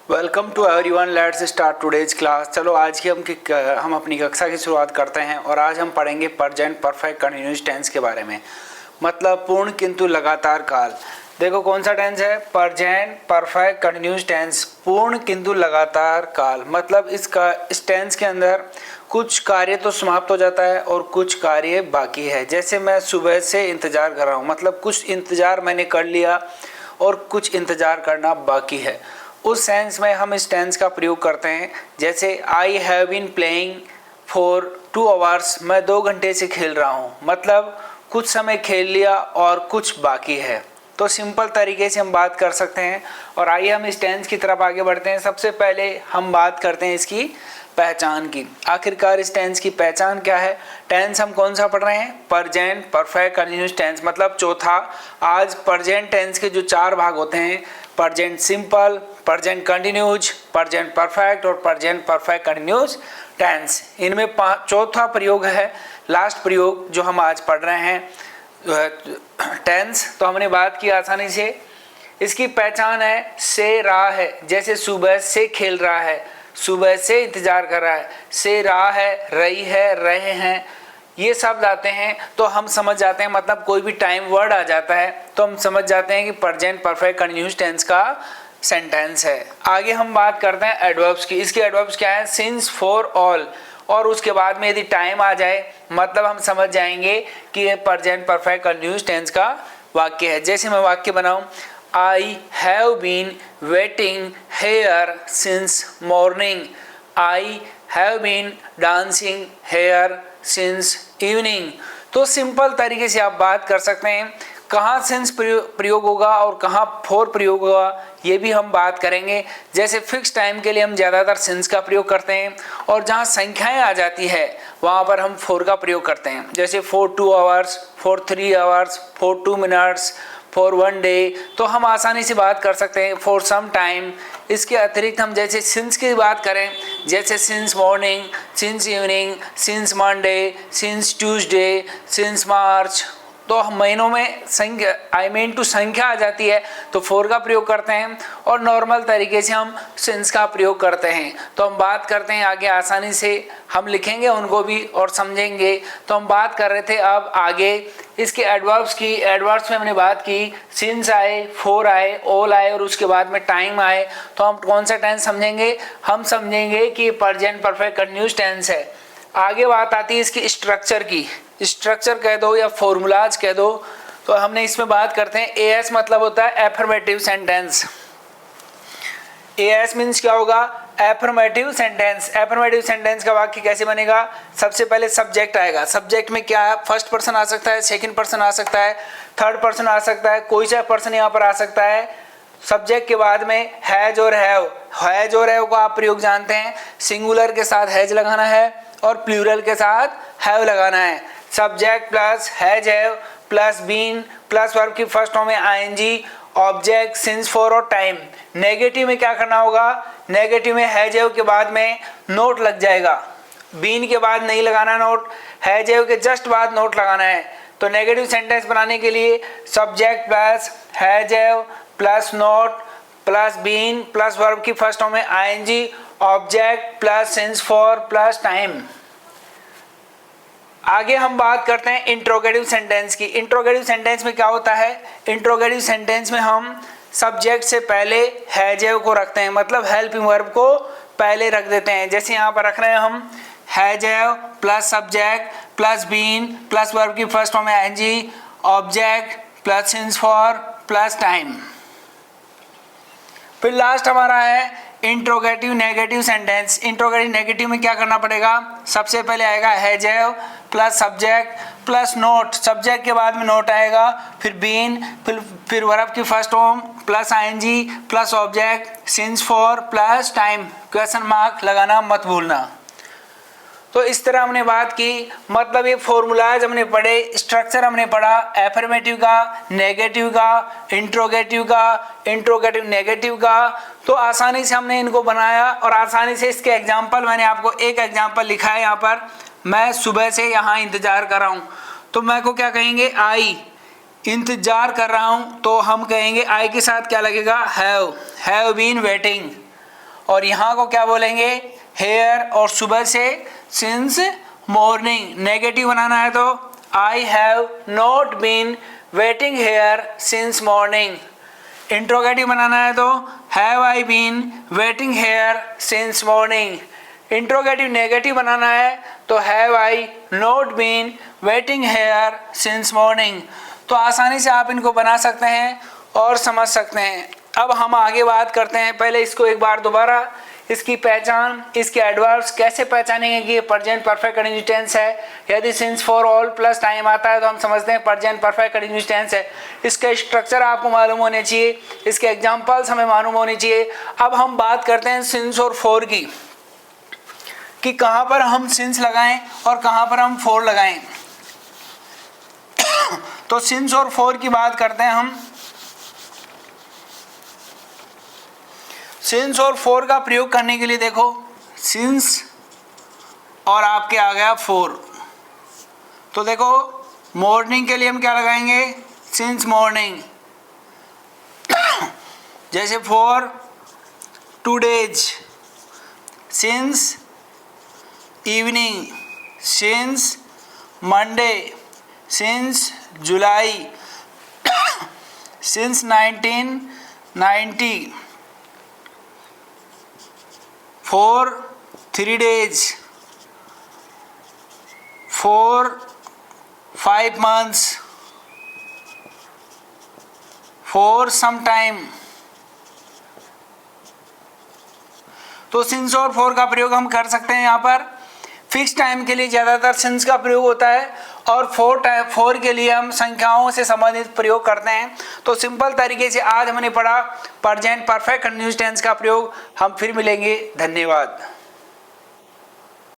Welcome to everyone, let's start today's class. चलो आज की हम अपनी कक्षा की शुरुआत करते हैं और आज हम पढ़ेंगे प्रेजेंट परफेक्ट कंटिन्यूअस टेंस के बारे में। मतलब पूर्ण किंतु लगातार काल। देखो कौन सा टेंस है, प्रेजेंट परफेक्ट कंटिन्यूअस टेंस, पूर्ण किंतु लगातार काल। मतलब इस टेंस के अंदर कुछ कार्य तो समाप्त हो जाता है और कुछ कार्य बाकी है। जैसे मैं सुबह से इंतज़ार कर रहा हूँ, मतलब कुछ इंतज़ार मैंने कर लिया और कुछ इंतज़ार करना बाकी है। उस सेंस में हम इस टेंस का प्रयोग करते हैं। जैसे I have been playing for 2 hours, मैं 2 घंटे से खेल रहा हूँ। मतलब कुछ समय खेल लिया और कुछ बाकी है। तो सिंपल तरीके से हम बात कर सकते हैं। और आइए हम इस टेंस की तरफ आगे बढ़ते हैं। सबसे पहले हम बात करते हैं इसकी पहचान की। आखिरकार इस टेंस की पहचान क्या है। टेंस हम कौन सा पढ़ रहे हैं, प्रेजेंट परफेक्ट कंटिन्यूअस टेंस, मतलब चौथा। आज प्रेजेंट टेंस के जो 4 भाग होते हैं, present simple, present continuous, present perfect और प्रेजेंट परफेक्ट कंटिन्यूअस टेंस, इनमें चौथा प्रयोग है, लास्ट प्रयोग जो हम आज पढ़ रहे हैं टेंस। तो हमने बात की आसानी से। इसकी पहचान है से रहा है। जैसे सुबह से खेल रहा है, सुबह से इंतजार कर रहा है, से रहा है, रही है, रहे हैं, ये शब्द आते हैं तो हम समझ जाते हैं। मतलब कोई भी टाइम वर्ड आ जाता है तो हम समझ जाते हैं कि प्रेजेंट परफेक्ट कंटिन्यूअस टेंस का सेंटेंस है। आगे हम बात करते हैं एडवर्ब्स की। इसके एडवर्ब्स क्या है, सिंस, फॉर, ऑल, और उसके बाद में यदि टाइम आ जाए मतलब हम समझ जाएंगे कि ये प्रेजेंट परफेक्ट कंटिन्यूअस टेंस का वाक्य है। जैसे मैं वाक्य बनाऊं, I have been waiting here since morning, I have been dancing here since evening. तो सिंपल तरीके से आप बात कर सकते हैं। कहाँ सिंस प्रयोग होगा और कहाँ फॉर प्रयोग होगा ये भी हम बात करेंगे। जैसे फिक्स टाइम के लिए हम ज़्यादातर सिंस का प्रयोग करते हैं और जहाँ संख्याएं आ जाती है वहाँ पर हम फॉर का प्रयोग करते हैं। जैसे for 2 hours, for 3 hours, for 2 minutes, for 1 day, तो हम आसानी से बात कर सकते हैं फॉर सम टाइम। इसके अतिरिक्त हम जैसे सिंस की बात करें, जैसे since morning, since evening, since Monday, since Tuesday, since मार्च, तो महीनों में संख्या आ जाती है तो फॉर का प्रयोग करते हैं और नॉर्मल तरीके से हम सिंस का प्रयोग करते हैं। तो हम बात करते हैं आगे, आसानी से हम लिखेंगे उनको भी और समझेंगे। तो हम बात कर रहे थे अब आगे इसके एडवर्ब्स की। एडवर्ब्स में हमने बात की, सिंस आए, फॉर आए, ऑल आए और उसके बाद में टाइम आए। तो हम कौन सा टेंस समझेंगे, हम समझेंगे कि प्रेजेंट परफेक्ट कंटिन्यूअस टेंस है। आगे बात आती है इसकी स्ट्रक्चर की। स्ट्रक्चर कह दो या फॉर्मूलाज कह दो। तो हमने इसमें बात करते हैं, एएस मतलब होता है एफर्मेटिव सेंटेंस। एएस मीन्स क्या होगा, एफर्मेटिव सेंटेंस। एफर्मेटिव सेंटेंस का वाक्य कैसे बनेगा, सबसे पहले सब्जेक्ट आएगा। सब्जेक्ट में क्या है, फर्स्ट पर्सन आ सकता है, सेकंड पर्सन आ सकता है, थर्ड पर्सन आ सकता है, कोई सा पर्सन यहाँ पर आ सकता है। सब्जेक्ट के बाद में हैज और हैव। हैज और हैव को आप प्रयोग जानते हैं, सिंगुलर के साथ हैज लगाना है और प्लूरल के साथ हैव लगाना है। Subject plus has have plus been plus verb की फर्स्ट फॉर्म में आईएनजी, ऑब्जेक्ट, सिंस, फॉर और टाइम। नेगेटिव में क्या करना होगा, नेगेटिव में हैज हैव के बाद में नोट लग जाएगा, बीन के बाद नहीं लगाना नोट, हैज हैव के जस्ट बाद नोट लगाना है। तो नेगेटिव सेंटेंस बनाने के लिए subject plus has have plus not plus been plus verb की फर्स्ट फॉर्म में ING, object plus since, for plus time. आगे हम बात करते हैं इंट्रोगेटिव सेंटेंस की। इंट्रोगेटिव सेंटेंस में क्या होता है, इंट्रोगेटिव सेंटेंस में हम सब्जेक्ट से पहले हैज हैव को रखते हैं, मतलब हेल्पिंग वर्ब को पहले रख देते हैं। जैसे यहाँ पर रख रहे हैं हम has have plus subject plus been plus verb की फर्स्ट फॉर्म में ING, object plus since, for plus time. फिर लास्ट हमारा है interrogative negative sentence. Interrogative negative में क्या करना पड़ेगा, सबसे पहले आएगा has have plus subject plus not, subject के बाद में नोट आएगा, फिर बीन, फिर वर्ब की first form plus ING plus object, since, for plus time. Question mark लगाना मत भूलना। तो इस तरह हमने बात की, मतलब ये फॉर्मूलाज हमने पढ़े, स्ट्रक्चर हमने पढ़ा, एफर्मेटिव का, नेगेटिव का, इंट्रोगेटिव नेगेटिव का। तो आसानी से हमने इनको बनाया और आसानी से इसके एग्जाम्पल, मैंने आपको एक एग्जाम्पल लिखा है यहाँ पर। मैं सुबह से यहाँ इंतजार कर रहा हूँ, तो मैं को क्या कहेंगे, आई इंतजार कर रहा हूँ, तो हम कहेंगे आई के साथ क्या लगेगा, हैव बीन वेटिंग। और यहाँ को क्या बोलेंगे, हेयर, और सुबह से सिंस मॉर्निंग। नेगेटिव बनाना है तो I have not been waiting here since morning. Interrogative बनाना है तो have I been waiting here since morning. Interrogative negative बनाना है तो have I not been waiting here since morning. तो आसानी से आप इनको बना सकते हैं और समझ सकते हैं। अब हम आगे बात करते हैं, पहले इसको एक बार दोबारा, इसकी पहचान, इसके एडवर्ब्स कैसे पहचानेंगे कि ये प्रेजेंट परफेक्ट कंटीन्यूअस टेंस है। यदि since for all plus time आता है तो हम समझते हैं प्रेजेंट परफेक्ट कंटीन्यूअस टेंस है। इसका स्ट्रक्चर आपको मालूम होने चाहिए, इसके एग्जांपल्स हमें मालूम होने चाहिए। अब हम बात करते हैं सिंस और फॉर की, कि कहाँ पर हम सिंस लगाएं और कहाँ पर हम फॉर लगाएं। तो सिंस और फॉर की बात करते हैं हम। सिंस और फॉर का प्रयोग करने के लिए देखो, सिंस और आपके आ गया फॉर। तो देखो मॉर्निंग के लिए हम क्या लगाएंगे, सिंस मॉर्निंग। जैसे for today's, since evening, since Monday, since July, since 1990, for 3 days, for 5 months, for some time. तो सिंस और फॉर का प्रयोग हम कर सकते हैं। यहाँ पर फिक्स टाइम के लिए ज़्यादातर सिंस का प्रयोग होता है और फॉर के लिए हम संख्याओं से संबंधित प्रयोग करते हैं। तो सिंपल तरीके से आज हमने पढ़ा प्रेजेंट परफेक्ट कंटीन्यूअस टेंस का प्रयोग। हम फिर मिलेंगे, धन्यवाद।